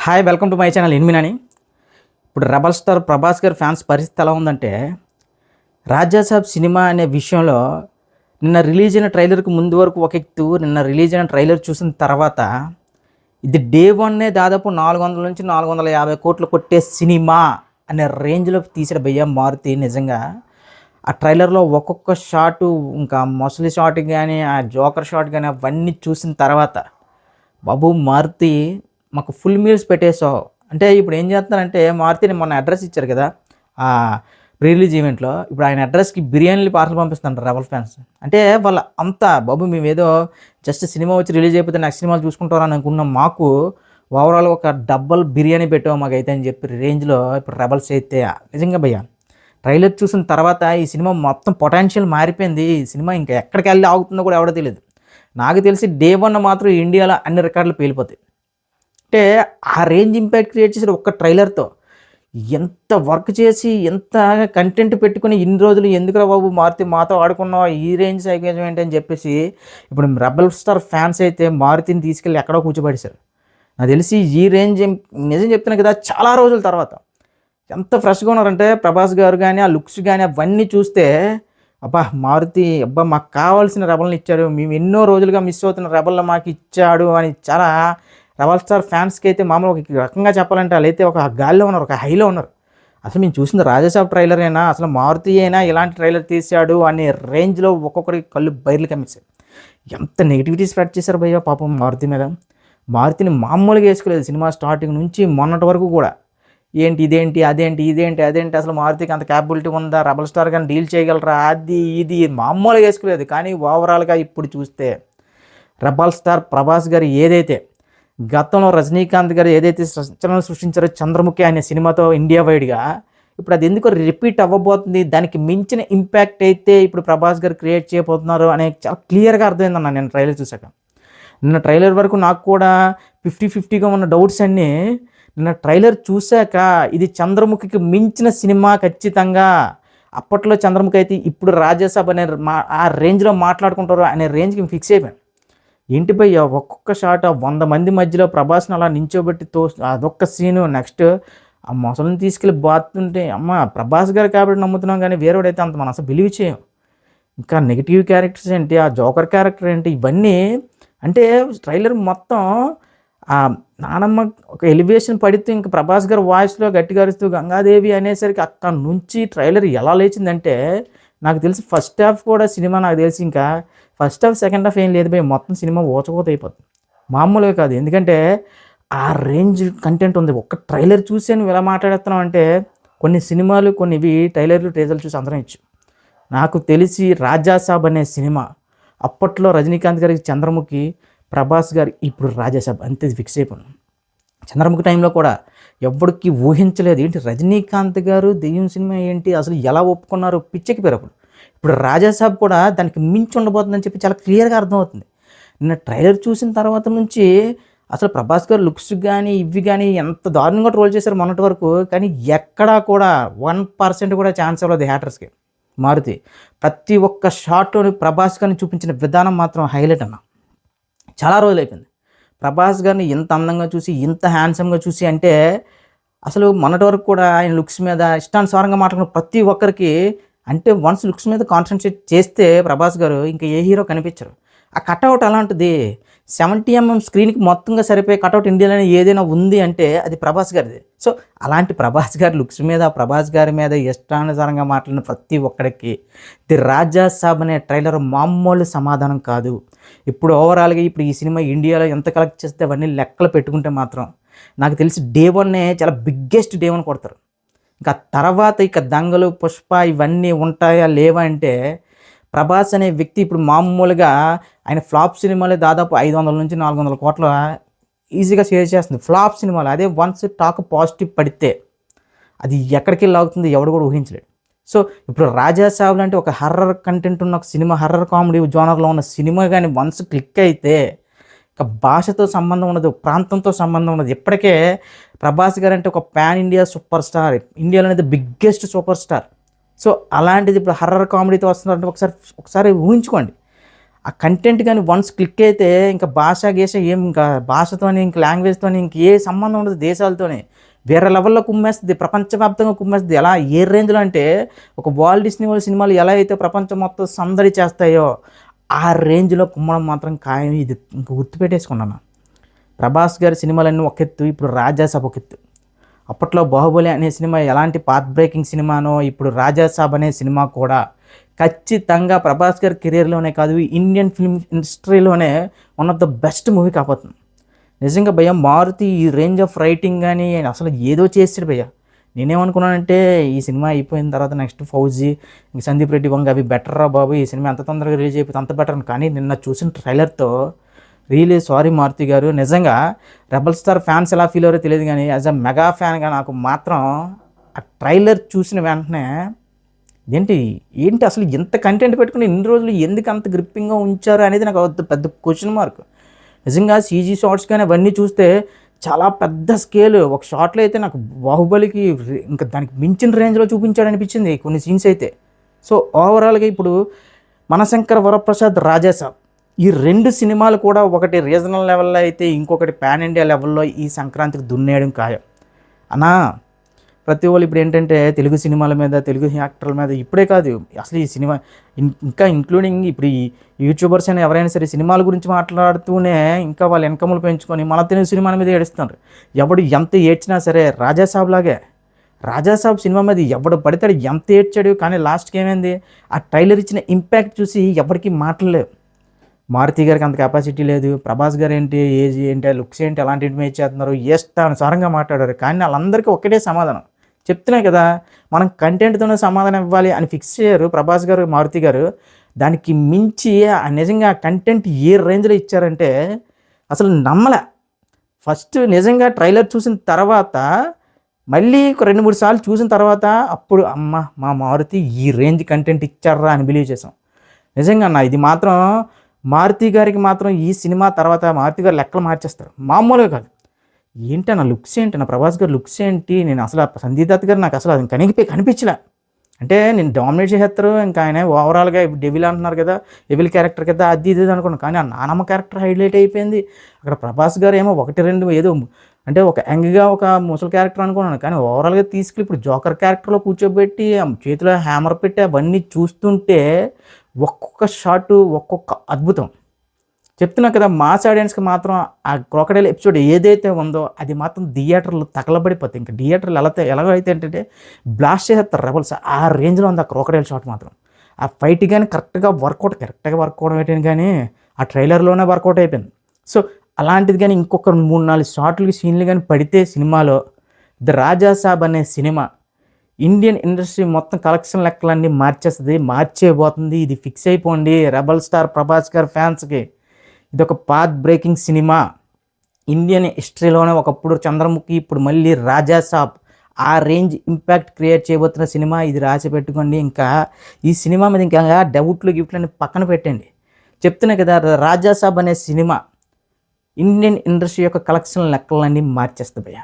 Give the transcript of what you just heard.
Hi welcome to my channel ఎన్మినాని. ఇప్పుడు rebel star Prabhas గారి ఫ్యాన్స్ పరిస్థితి ఎలా ఉందంటే, రాజాసాబ్ సినిమా అనే విషయంలో నిన్న రిలీజ్ అయిన ట్రైలర్కి ముందు వరకు ఒక ఎత్తు, నిన్న రిలీజ్ అయిన ట్రైలర్ చూసిన తర్వాత ఇది డే వన్నే దాదాపు 400 నుంచి 450 కోట్లు కొట్టే సినిమా అనే రేంజ్లో తీసిన భయ్య మారుతి. నిజంగా ఆ ట్రైలర్లో ఒక్కొక్క షాటు, ఇంకా మొసలి షాట్ కానీ, ఆ జోకర్ షాట్ కానీ అవన్నీ చూసిన తర్వాత బాబు మారుతి మాకు ఫుల్ మీల్స్ పెట్టేసావు అంటే. ఇప్పుడు ఏం చేస్తున్నారంటే, మారుతిని మొన్న అడ్రస్ ఇచ్చారు కదా ఆ ప్రీ రిలీజ్ ఈవెంట్లో, ఇప్పుడు ఆయన అడ్రస్కి బిర్యానీలు పార్సల్ పంపిస్తున్నారు రెబల్ ఫ్యాన్స్. అంటే వాళ్ళ అంతా బాబు మేము ఏదో జస్ట్ సినిమా వచ్చి రిలీజ్ అయిపోతే నెక్స్ట్ సినిమాలు చూసుకుంటారని అనుకున్నాం, మాకు ఓవరాల్ ఒక డబ్బల్ బిర్యానీ పెట్టావు మాకైతే అని చెప్పి రేంజ్లో ఇప్పుడు రెబల్స్ అయితే. నిజంగా భయ్య ట్రైలర్ చూసిన తర్వాత ఈ సినిమా మొత్తం పొటెన్షియల్ మారిపోయింది. ఈ సినిమా ఇంకా ఎక్కడికి వెళ్ళి ఆగుతుందో కూడా ఎవడో తెలియదు. నాకు తెలిసి డే వన్ మాత్రం ఇండియాలో అన్ని రికార్డులు పేలిపోతాయి. అంటే ఆ రేంజ్ ఇంపాక్ట్ క్రియేట్ చేసిన ఒక్క ట్రైలర్తో ఎంత వర్క్ చేసి, ఎంత కంటెంట్ పెట్టుకుని ఇన్ని రోజులు ఎందుకురా బాబు మారుతి మాతో ఆడుకున్నావు, ఈ రేంజ్ సైకేజం ఏంటి అని చెప్పేసి ఇప్పుడు రెబల్ స్టార్ ఫ్యాన్స్ అయితే మారుతిని తీసుకెళ్ళి ఎక్కడో కూర్చోబెడేశారు. నాకు తెలిసి ఈ రేంజ్ నిజం చెప్తున్నాను కదా, చాలా రోజుల తర్వాత ఎంత ఫ్రెష్గా ఉన్నారంటే ప్రభాస్ గారు కానీ, ఆ లుక్స్ కానీ అవన్నీ చూస్తే అబ్బా మారుతి అబ్బా మాకు కావాల్సిన రెబల్ని ఇచ్చాడు, మేము ఎన్నో రోజులుగా మిస్ అవుతున్న రెబల్ని మాకు ఇచ్చాడు అని చాలా రెబల్ స్టార్ ఫ్యాన్స్కి అయితే మామూలు ఒక రకంగా చెప్పాలంటే వాళ్ళైతే ఒక గాల్లో ఉన్నారు, ఒక హైలో ఉన్నారు. అసలు మేము చూసింది రాజాసాబ్ ట్రైలర్ అయినా, అసలు మారుతి అయినా ఇలాంటి ట్రైలర్ తీశాడు అనే రేంజ్లో ఒక్కొక్కరికి కళ్ళు బయర్లు కమ్మిస్తాయి. ఎంత నెగిటివిటీ స్ప్రెడ్ చేశారు భయ్య పాపం మారుతి మీద. మారుతిని మామూలుగా వేసుకోలేదు సినిమా స్టార్టింగ్ నుంచి మొన్నటి వరకు కూడా. ఏంటి ఇదేంటి, అదేంటి ఇదేంటి, అదేంటి, అసలు మారుతికి అంత క్యాపబిలిటీ ఉందా, రెబల్ స్టార్ కానీ డీల్ చేయగలరా, అది ఇది మామూలుగా వేసుకోలేదు. కానీ ఓవరాల్గా ఇప్పుడు చూస్తే రెబల్ స్టార్ ప్రభాస్ గారు ఏదైతే గతంలో రజనీకాంత్ గారు ఏదైతే సంచలనం సృష్టించారో చంద్రముఖి అనే సినిమాతో ఇండియా వైడ్గా, ఇప్పుడు అది ఎందుకో రిపీట్ అవ్వబోతుంది. దానికి మించిన ఇంపాక్ట్ అయితే ఇప్పుడు ప్రభాస్ గారు క్రియేట్ చేయబోతున్నారు అనే చాలా క్లియర్గా అర్థమైందన్న నేను ట్రైలర్ చూశాక. నిన్న ట్రైలర్ వరకు నాకు కూడా 50-50గా ఉన్న డౌట్స్ అన్నీ నిన్న ట్రైలర్ చూశాక ఇది చంద్రముఖికి మించిన సినిమా ఖచ్చితంగా. అప్పట్లో చంద్రముఖి అయితే ఇప్పుడు రాజాసాబ్ అనే ఆ రేంజ్లో మాట్లాడుకుంటారు అనే రేంజ్కి ఫిక్స్ అయిపోయాను. ఏంటి భయ్య ఒక్కొక్క షాట్ 100 మంది మధ్యలో ప్రభాస్ని అలా నించోబెట్టి అదొక్క సీను. నెక్స్ట్ ఆ మొసలిని తీసుకెళ్ళి బాతుంటే అమ్మ ప్రభాస్ గారు కాబట్టి నమ్ముతున్నాం, కానీ వేరేవాడైతే అంత మనం అసలు బిలీవ్ చేయం. ఇంకా నెగిటివ్ క్యారెక్టర్స్ ఏంటి, ఆ జోకర్ క్యారెక్టర్ ఏంటి, ఇవన్నీ అంటే ట్రైలర్ మొత్తం ఆ నానమ్మ ఒక ఎలివేషన్ పడితే ఇంకా ప్రభాస్ గారు వాయిస్లో గట్టిగా అరుస్తూ గంగాదేవి అనేసరికి అక్కడ నుంచి ట్రైలర్ ఎలా లేచిందంటే, నాకు తెలిసి ఫస్ట్ హాఫ్ కూడా సినిమా నాకు తెలిసి ఇంకా ఫస్ట్ హాఫ్ సెకండ్ హాఫ్ ఏం లేదు భయ్, మొత్తం సినిమా ఊచకోత అయిపోతుంది. మామూలుగా కాదు, ఎందుకంటే ఆ రేంజ్ కంటెంట్ ఉంది. ఒక్క ట్రైలర్ చూసే నువ్వు ఎలా మాట్లాడుతున్నావు అంటే, కొన్ని సినిమాలు కొన్ని ఇవి ట్రైలర్లు ట్రేజర్లు చూసి అందరం ఇచ్చు. నాకు తెలిసి రాజాసాబ్ అనే సినిమా అప్పట్లో రజనీకాంత్ గారికి చంద్రముఖి, ప్రభాస్ గారు ఇప్పుడు రాజాసాబ్, అంతే ఫిక్స్ అయిపోయింది. చంద్రముఖి టైంలో కూడా ఎవరికి ఊహించలేదు, ఏంటి రజనీకాంత్ గారు దెయ్యం సినిమా ఏంటి అసలు ఎలా ఒప్పుకున్నారు, పిచ్చెక్కి పేరు. ఇప్పుడు రాజాసాబ్ కూడా దానికి మించి ఉండబోతుందని చెప్పి చాలా క్లియర్గా అర్థమవుతుంది. నిన్న ట్రైలర్ చూసిన తర్వాత నుంచి అసలు ప్రభాస్ గారు లుక్స్ కానీ ఇవి కానీ ఎంత దారుణంగా ట్రోల్ చేశారు మొన్నటి వరకు, కానీ ఎక్కడా కూడా 1% కూడా ఛాన్స్ ఇవ్వలేదు హ్యాటర్స్కి. మారుతి ప్రతి ఒక్క షాట్లోని ప్రభాస్ గారిని చూపించిన విధానం మాత్రం హైలైట్ అన్న. చాలా రోజులు అయిపోయింది ప్రభాస్ గారిని ఇంత అందంగా చూసి, ఇంత హ్యాండ్సమ్గా చూసి. అంటే అసలు మొన్నటి వరకు కూడా ఆయన లుక్స్ మీద ఇష్టానుసారంగా మాట్లాడిన ప్రతి ఒక్కరికి, అంటే వన్స్ లుక్స్ మీద కాన్సన్ట్రేట్ చేస్తే ప్రభాస్ గారు ఇంకా ఏ హీరో కనిపించరు. ఆ కట్అవుట్ అలాంటిది 70mm స్క్రీన్కి మొత్తంగా సరిపోయే కట్అవుట్ ఇండియాలో ఏదైనా ఉంది అంటే అది ప్రభాస్ గారిది. సో అలాంటి ప్రభాస్ గారి లుక్స్ మీద, ప్రభాస్ గారి మీద ఇష్టానుసారంగా మాట్లాడిన ప్రతి ఒక్కరికి ది రాజా సాబ్ అనే ట్రైలర్ మామూలు సమాధానం కాదు. ఇప్పుడు ఓవరాల్గా ఇప్పుడు ఈ సినిమా ఇండియాలో ఎంత కలెక్ట్ చేస్తే అవన్నీ లెక్కలు పెట్టుకుంటే మాత్రం నాకు తెలిసి డే వన్నే చాలా బిగ్గెస్ట్ డే వన్ కొడతారు. ఇంకా తర్వాత ఇక దంగలు, పుష్ప ఇవన్నీ ఉంటాయా లేవా అంటే, ప్రభాస్ అనే వ్యక్తి ఇప్పుడు మామూలుగా ఆయన ఫ్లాప్ సినిమాలే దాదాపు 500 నుంచి 400 కోట్ల ఈజీగా షేర్ చేస్తుంది ఫ్లాప్ సినిమాలు. అదే వన్స్ టాక్ పాజిటివ్ పడితే అది ఎక్కడికి లాగుతుంది ఎవడు కూడా ఊహించలేడు. సో ఇప్పుడు రాజాసాబ్ లాంటి ఒక హర్రర్ కంటెంట్ ఉన్న ఒక సినిమా, హర్రర్ కామెడీ జోనర్లో ఉన్న సినిమా కానీ వన్స్ క్లిక్ అయితే ఇక భాషతో సంబంధం ఉండదు, ప్రాంతంతో సంబంధం ఉండదు. ఇప్పటికే ప్రభాస్ గారు అంటే ఒక పాన్ ఇండియా సూపర్ స్టార్, ఇండియాలో అనేది బిగ్గెస్ట్ సూపర్ స్టార్. సో అలాంటిది ఇప్పుడు హర్రర్ కామెడీతో వస్తున్నారంటే ఒకసారి ఊహించుకోండి. ఆ కంటెంట్ కానీ వన్స్ క్లిక్ అయితే ఇంకా గీష ఏం ఇంకా భాషతోని ఇంక లాంగ్వేజ్తోని ఇంక ఏ సంబంధం ఉండదు దేశాలతోని. వేరే లెవెల్లో కుమ్మేస్తుంది, ప్రపంచవ్యాప్తంగా కుమ్మేస్తుంది. ఎలా ఏ రేంజ్లో అంటే ఒక వాల్ట్ డిస్నీ వాళ్ళ సినిమాలు ఎలా అయితే ప్రపంచం మొత్తం సందడి చేస్తాయో ఆ రేంజ్లో కుమ్మడం మాత్రం ఖాయం. ఇది ఇంక గుర్తుపెట్టేసుకున్నాను. ప్రభాస్ గారి సినిమాలన్నీ ఒక ఎత్తు, ఇప్పుడు రాజాసాబ్ ఒక ఎత్తు. అప్పట్లో బాహుబలి అనే సినిమా ఎలాంటి పాత్ బ్రేకింగ్ సినిమానో ఇప్పుడు రాజాసాబ్ అనే సినిమా కూడా ఖచ్చితంగా ప్రభాస్ గారి కెరీర్లోనే కాదు ఇండియన్ ఫిల్మ్ ఇండస్ట్రీలోనే one of the best movie కాబోతుంది. నిజంగా భయ్య మారుతి ఈ రేంజ్ ఆఫ్ రైటింగ్ కానీ అసలు ఏదో చేస్తాడు భయ్య. నేనేమనుకున్నానంటే ఈ సినిమా అయిపోయిన తర్వాత నెక్స్ట్ ఫౌజీ ఇంక సందీప్ రెడ్డి వంగ అవి బెటర్ రా బాబు, ఈ సినిమా ఎంత తొందరగా రిలీజ్ అయిపోతుంది అంత బెటర్ అని. కానీ నిన్న చూసిన ట్రైలర్తో రియలీ సారీ మారుతి గారు, నిజంగా రెబల్ స్టార్ ఫ్యాన్స్ ఎలా ఫీల్ అయ్యారో తెలియదు కానీ యాజ్ అ మెగా ఫ్యాన్గా నాకు మాత్రం ఆ ట్రైలర్ చూసిన వెంటనే ఏంటి అసలు ఎంత కంటెంట్ పెట్టుకుని ఇన్ని రోజులు ఎందుకు అంత గ్రిప్పింగ్గా ఉంచారు అనేది నాకు పెద్ద క్వశ్చన్ మార్క్. నిజంగా సీజీ షార్ట్స్ కానీ అవన్నీ చూస్తే చాలా పెద్ద స్కేల్. ఒక షాట్లో అయితే నాకు బాహుబలికి ఇంకా దానికి మించిన రేంజ్లో చూపించాడు అనిపించింది కొన్ని సీన్స్ అయితే. సో ఓవరాల్గా ఇప్పుడు మనశంకర వరప్రసాద్ రాజాసాబ్ ఈ 2 సినిమాలు కూడా ఒకటి రీజనల్ లెవెల్లో అయితే ఇంకొకటి పాన్ ఇండియా లెవెల్లో ఈ సంక్రాంతికి దున్నేయడం ఖాయం అన్నా. ప్రతి వాళ్ళు ఇప్పుడు ఏంటంటే తెలుగు సినిమాల మీద, తెలుగు యాక్టర్ల మీద ఇప్పుడే కాదు అసలు ఈ సినిమా ఇంకా ఇంక్లూడింగ్ ఇప్పుడు ఈ యూట్యూబర్స్ అయినా ఎవరైనా సరే సినిమాల గురించి మాట్లాడుతూనే ఇంకా వాళ్ళ ఇన్కమ్లు పెంచుకొని మన తెలుగు సినిమాల మీద ఏడుస్తున్నారు. ఎవడు ఎంత ఏడ్చినా సరే రాజాసాబ్ లాగే రాజాసాబ్ సినిమా మీద ఎవడు పడితే ఎంత ఏడ్చాడు. కానీ లాస్ట్కి ఏమైంది, ఆ ట్రైలర్ ఇచ్చిన ఇంపాక్ట్ చూసి ఎవరికి మాటలేవు. మారుతి గారికి అంత కెపాసిటీ లేదు, ప్రభాస్ గారు ఏంటి ఏజ్ ఏంటి లుక్స్ ఏంటి అలాంటి ఇమేజ్ చేస్తున్నారు, ఇష్టానుసారంగా మాట్లాడారు. కానీ వాళ్ళందరికీ ఒకటే సమాధానం చెప్తున్నాయి కదా, మనం కంటెంట్తోనే సమాధానం ఇవ్వాలి అని ఫిక్స్ చేయరు ప్రభాస్ గారు మారుతి గారు. దానికి మించి నిజంగా కంటెంట్ ఏ రేంజ్లో ఇచ్చారంటే అసలు నమ్మలే. ఫస్ట్ నిజంగా ట్రైలర్ చూసిన తర్వాత మళ్ళీ ఒక 2-3 సార్లు చూసిన తర్వాత అప్పుడు అమ్మ మా మారుతి ఈ రేంజ్ కంటెంట్ ఇచ్చారా అని బిలీవ్ చేసాం. నిజంగా అన్న ఇది మాత్రం మారుతి గారికి మాత్రం ఈ సినిమా తర్వాత మారుతి గారు లెక్కలు మార్చేస్తారు మామూలుగా కాదు. ఏంటన్నా లుక్స్ ఏంటి, నా ప్రభాస్ గారు లుక్స్ ఏంటి, నేను అసలు సంజయ్ దత్ గారు నాకు అసలు అది కనిపించలే. అంటే నేను డామినేట్ చేసేస్తారు ఇంకా ఆయన ఓవరాల్గా డెవిల్ అంటున్నారు కదా, డెవిల్ క్యారెక్టర్ కదా అది ఇది అనుకున్నాను. కానీ ఆ నానమ్మ క్యారెక్టర్ హైలైట్ అయిపోయింది. అక్కడ ప్రభాస్ గారు ఏమో 1-2 ఏదో అంటే ఒక యంగ్గా ఒక ముసలి క్యారెక్టర్ అనుకున్నాను. కానీ ఓవరాల్గా తీసుకెళ్ళి ఇప్పుడు జోకర్ క్యారెక్టర్లో కూర్చోబెట్టి చేతిలో హ్యామర్ పెట్టి అవన్నీ చూస్తుంటే ఒక్కొక్క షాటు ఒక్కొక్క అద్భుతం. చెప్తున్నా కదా, మాస్ ఆడియన్స్కి మాత్రం ఆ క్రొకడైల్ ఎపిసోడ్ ఏదైతే ఉందో అది మాత్రం థియేటర్లు తగలబడిపోతాయి. ఇంకా థియేటర్లు ఎలాగైతే ఏంటంటే బ్లాస్ట్ చేసేస్తారు రెబల్స్. ఆ రేంజ్లో ఉంది ఆ క్రొకడైల్ షాట్ మాత్రం. ఆ ఫైట్ కానీ కరెక్ట్గా వర్కౌట్ అయిపోయింది కానీ ఆ ట్రైలర్లోనే వర్కౌట్ అయిపోయింది. సో అలాంటిది కానీ ఇంకొక 3-4 షాట్లు సీన్లు కానీ పడితే సినిమాలో ద రాజాసాబ్ అనే సినిమా ఇండియన్ ఇండస్ట్రీ మొత్తం కలెక్షన్ లెక్కలన్నీ మార్చేయబోతుంది. ఇది ఫిక్స్ అయిపోండి రెబల్ స్టార్ ప్రభాస్ గారి ఫ్యాన్స్కి. ఇది ఒక పాత్ బ్రేకింగ్ సినిమా. ఇండియన్ హిస్టరీలోనే ఒకప్పుడు చంద్రముఖి, ఇప్పుడు మళ్ళీ రాజాసాబ్ ఆ రేంజ్ ఇంపాక్ట్ క్రియేట్ చేయబోతున్న సినిమా. ఇది రాసి పెట్టుకోండి. ఇంకా ఈ సినిమా మీద ఇంకా గిఫ్ట్లని పక్కన పెట్టండి. చెప్తున్నా కదా, రాజాసాబ్ అనే సినిమా ఇండియన్ ఇండస్ట్రీ యొక్క కలెక్షన్ లెక్కలన్నీ మార్చేస్తుంది భయ్యా.